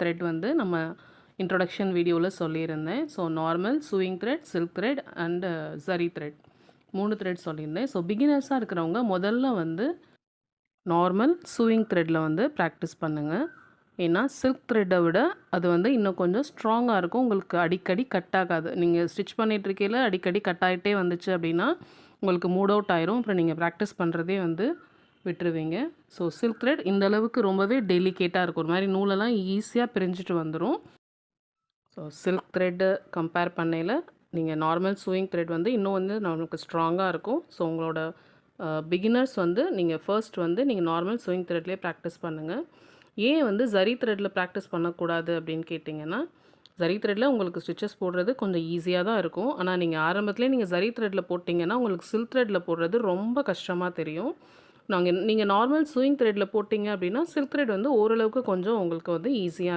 Thread வந்து நம்ம introduction வீடியோவில் சொல்லியிருந்தேன். So normal, chewing thread, silk thread and zari thread 3 thread சொல்லியிருந்தேன். ஸோ பிகினர்ஸாக இருக்கிறவங்க முதல்ல வந்து நார்மல் சூயிங் த்ரெட்டில் வந்து ப்ராக்டிஸ் பண்ணுங்கள். ஏன்னா சில்க் த்ரெட்டை விட அது வந்து இன்னும் கொஞ்சம் ஸ்ட்ராங்காக இருக்கும். உங்களுக்கு அடிக்கடி கட் ஆகாது. நீங்கள் ஸ்டிச் பண்ணிகிட்ருக்கையில் அடிக்கடி கட் ஆகிட்டே வந்துச்சு அப்படின்னா உங்களுக்கு மூட் அவுட் ஆயிரும். அப்புறம் நீங்கள் ப்ராக்டிஸ் பண்ணுறதே வந்து விட்டுருவீங்க. ஸோ சில்க் த்ரெட் இந்த அளவுக்கு ரொம்பவே டெலிகேட்டாக இருக்கும். ஒரு மாதிரி நூலெல்லாம் ஈஸியாக பிரிஞ்சுட்டு வந்துடும். ஸோ சில்க் த்ரெட்டு கம்பேர் பண்ணையில் நீங்கள் நார்மல் சூயிங் த்ரெட் வந்து இன்னும் வந்து நமக்கு ஸ்ட்ராங்காக இருக்கும். ஸோ உங்களோட பிகினர்ஸ் வந்து நீங்கள் ஃபர்ஸ்ட் வந்து நீங்கள் நார்மல் சூயிங் த்ரெட்லேயே ப்ராக்டிஸ் பண்ணுங்கள். ஏன் வந்து ஜரி த்ரெட்டில் ப்ராக்டிஸ் பண்ணக்கூடாது அப்படின்னு கேட்டிங்கன்னா, ஜரி த்ரெட்டில் உங்களுக்கு ஸ்டிச்சஸ் போடுறது கொஞ்சம் ஈஸியாக தான் இருக்கும். ஆனால் நீங்கள் ஆரம்பத்துலேயே நீங்கள் ஜரி த்ரெட்டில் போட்டிங்கன்னா உங்களுக்கு சில்க் த்ரெட்டில் போடுறது ரொம்ப கஷ்டமாக தெரியும். நீங்கள் நார்மல் சூயிங் த்ரெட்டில் போட்டிங்க அப்படின்னா சில்க் த்ரெட் வந்து ஓரளவுக்கு கொஞ்சம் உங்களுக்கு வந்து ஈஸியாக